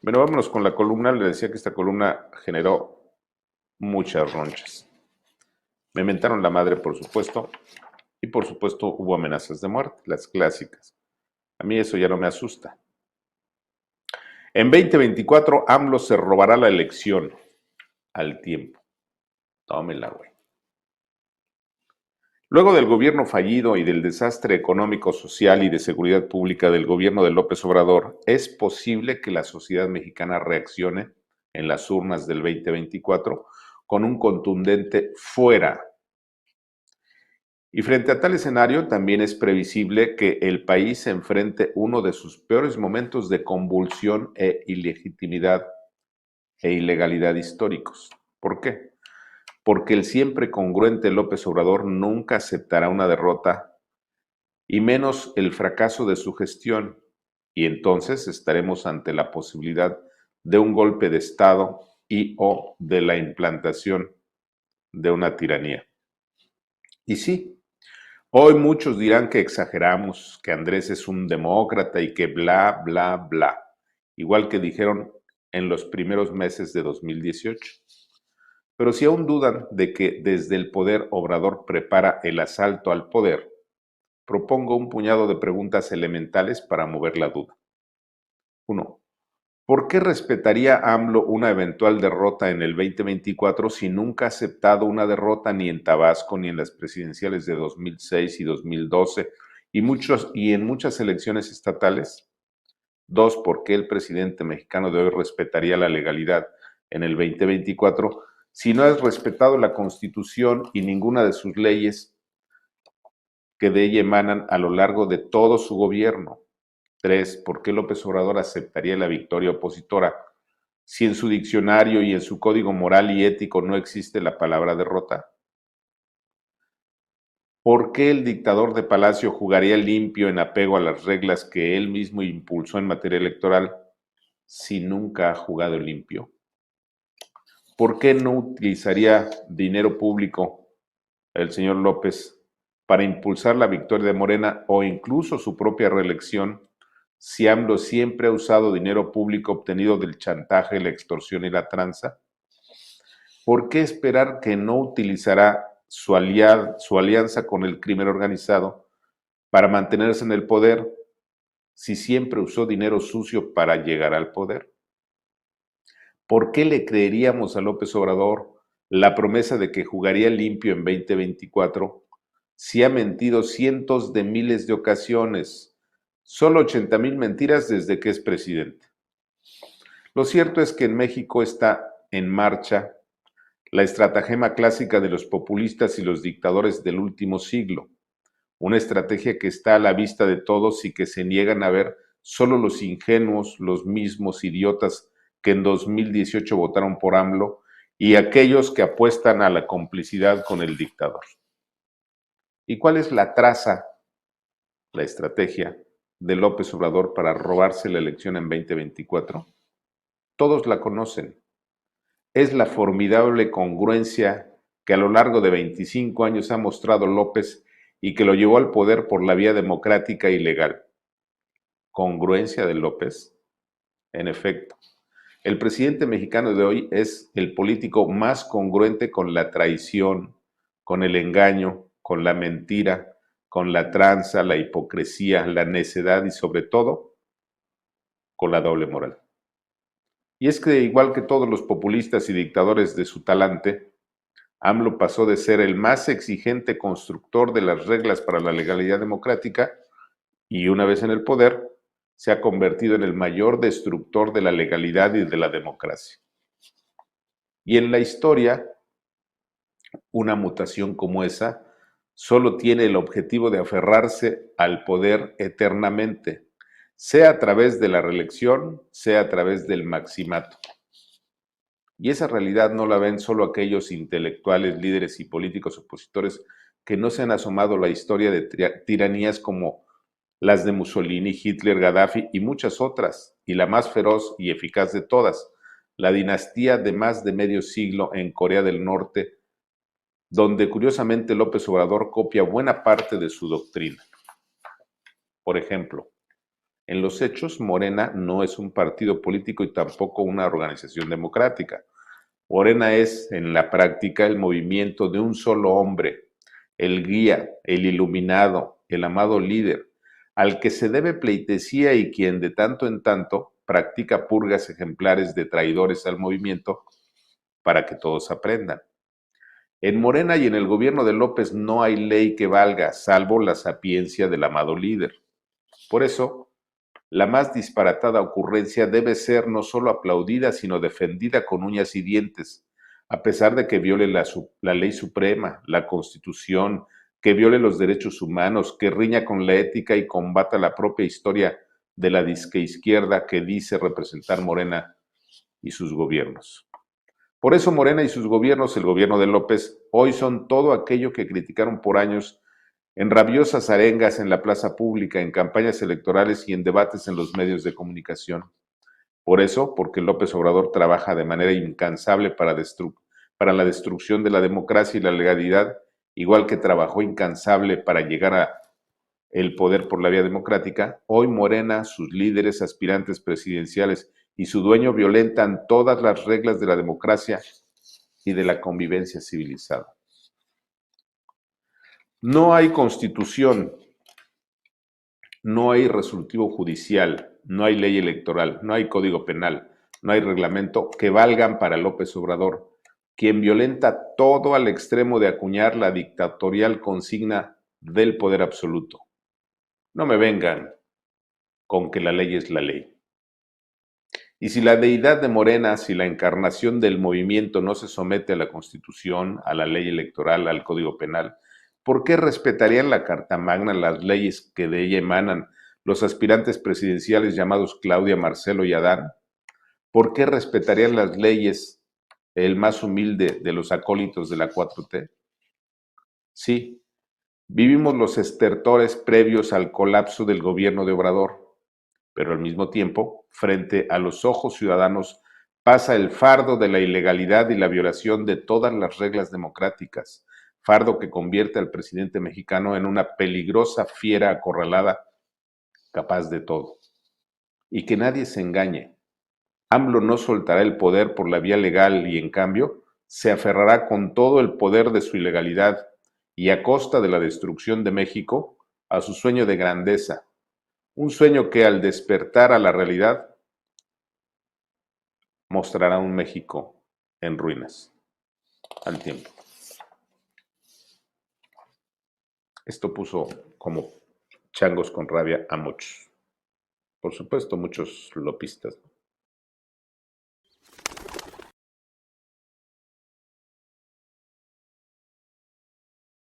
Bueno, vámonos con la columna. Le decía que esta columna generó muchas ronchas. Me mentaron la madre, por supuesto, y por supuesto hubo amenazas de muerte, las clásicas. A mí eso ya no me asusta. En 2024, AMLO se robará la elección al tiempo. Tómela, güey. Luego del gobierno fallido y del desastre económico, social y de seguridad pública del gobierno de López Obrador, es posible que la sociedad mexicana reaccione en las urnas del 2024 con un contundente fuera. Y frente a tal escenario, también es previsible que el país se enfrente uno de sus peores momentos de convulsión e ilegitimidad e ilegalidad históricos. ¿Por qué? Porque el siempre congruente López Obrador nunca aceptará una derrota y menos el fracaso de su gestión, y entonces estaremos ante la posibilidad de un golpe de Estado y o de la implantación de una tiranía. Y sí, hoy muchos dirán que exageramos, que Andrés es un demócrata y que bla, bla, bla, igual que dijeron en los primeros meses de 2018. Pero si aún dudan de que desde el poder Obrador prepara el asalto al poder, propongo un puñado de preguntas elementales para mover la duda. 1. ¿Por qué respetaría AMLO una eventual derrota en el 2024 si nunca ha aceptado una derrota ni en Tabasco ni en las presidenciales de 2006 y 2012 y en muchas elecciones estatales? 2. ¿Por qué el presidente mexicano de hoy respetaría la legalidad en el 2024 si no ha respetado la Constitución y ninguna de sus leyes que de ella emanan a lo largo de todo su gobierno? 3. ¿Por qué López Obrador aceptaría la victoria opositora si en su diccionario y en su código moral y ético no existe la palabra derrota? ¿Por qué el dictador de Palacio jugaría limpio en apego a las reglas que él mismo impulsó en materia electoral si nunca ha jugado limpio? ¿Por qué no utilizaría dinero público el señor López para impulsar la victoria de Morena o incluso su propia reelección si AMLO siempre ha usado dinero público obtenido del chantaje, la extorsión y la tranza? ¿Por qué esperar que no utilizará su alianza con el crimen organizado para mantenerse en el poder si siempre usó dinero sucio para llegar al poder? ¿Por qué le creeríamos a López Obrador la promesa de que jugaría limpio en 2024 si ha mentido cientos de miles de ocasiones? Solo 80,000 mentiras desde que es presidente. Lo cierto es que en México está en marcha la estratagema clásica de los populistas y los dictadores del último siglo, una estrategia que está a la vista de todos y que se niegan a ver solo los ingenuos, los mismos idiotas que en 2018 votaron por AMLO y aquellos que apuestan a la complicidad con el dictador. ¿Y cuál es la traza, la estrategia de López Obrador para robarse la elección en 2024? Todos la conocen. Es la formidable congruencia que a lo largo de 25 años ha mostrado López y que lo llevó al poder por la vía democrática y legal. ¿Congruencia de López? En efecto, el presidente mexicano de hoy es el político más congruente con la traición, con el engaño, con la mentira, con la tranza, la hipocresía, la necedad y sobre todo con la doble moral. Y es que igual que todos los populistas y dictadores de su talante, AMLO pasó de ser el más exigente constructor de las reglas para la legalidad democrática y una vez en el poder, se ha convertido en el mayor destructor de la legalidad y de la democracia. Y en la historia, una mutación como esa solo tiene el objetivo de aferrarse al poder eternamente, sea a través de la reelección, sea a través del maximato. Y esa realidad no la ven solo aquellos intelectuales, líderes y políticos opositores que no se han asomado a la historia de tiranías como las de Mussolini, Hitler, Gaddafi y muchas otras, y la más feroz y eficaz de todas, la dinastía de más de medio siglo en Corea del Norte, donde curiosamente López Obrador copia buena parte de su doctrina. Por ejemplo, En los hechos, Morena no es un partido político y tampoco una organización democrática. Morena es, en la práctica, el movimiento de un solo hombre, el guía, el iluminado, el amado líder, al que se debe pleitesía y quien de tanto en tanto practica purgas ejemplares de traidores al movimiento para que todos aprendan. En Morena y en el gobierno de López no hay ley que valga, salvo la sapiencia del amado líder. Por eso, la más disparatada ocurrencia debe ser no solo aplaudida, sino defendida con uñas y dientes, a pesar de que viole la ley suprema, la Constitución, que viole los derechos humanos, que riña con la ética y combata la propia historia de la disque izquierda que dice representar Morena y sus gobiernos. Por eso Morena y sus gobiernos, el gobierno de López, hoy son todo aquello que criticaron por años en rabiosas arengas en la plaza pública, en campañas electorales y en debates en los medios de comunicación. Por eso, porque López Obrador trabaja de manera incansable para la destrucción de la democracia y la legalidad, igual que trabajó incansable para llegar a el poder por la vía democrática, hoy Morena, sus líderes aspirantes presidenciales y su dueño violentan todas las reglas de la democracia y de la convivencia civilizada. No hay constitución, no hay resolutivo judicial, no hay ley electoral, no hay código penal, no hay reglamento que valgan para López Obrador, quien violenta todo al extremo de acuñar la dictatorial consigna del poder absoluto. No me vengan con que la ley es la ley. Y si la deidad de Morena, si la encarnación del movimiento no se somete a la Constitución, a la ley electoral, al Código Penal, ¿por qué respetarían la Carta Magna, las leyes que de ella emanan los aspirantes presidenciales llamados Claudia, Marcelo y Adán? ¿Por qué respetarían las leyes el más humilde de los acólitos de la 4T? Sí, vivimos los estertores previos al colapso del gobierno de Obrador, pero al mismo tiempo, frente a los ojos ciudadanos, pasa el fardo de la ilegalidad y la violación de todas las reglas democráticas, fardo que convierte al presidente mexicano en una peligrosa fiera acorralada, capaz de todo. Y que nadie se engañe. AMLO no soltará el poder por la vía legal y, en cambio, se aferrará con todo el poder de su ilegalidad y a costa de la destrucción de México a su sueño de grandeza, un sueño que al despertar a la realidad mostrará un México en ruinas al tiempo. Esto puso como changos con rabia a muchos, por supuesto muchos lopistas,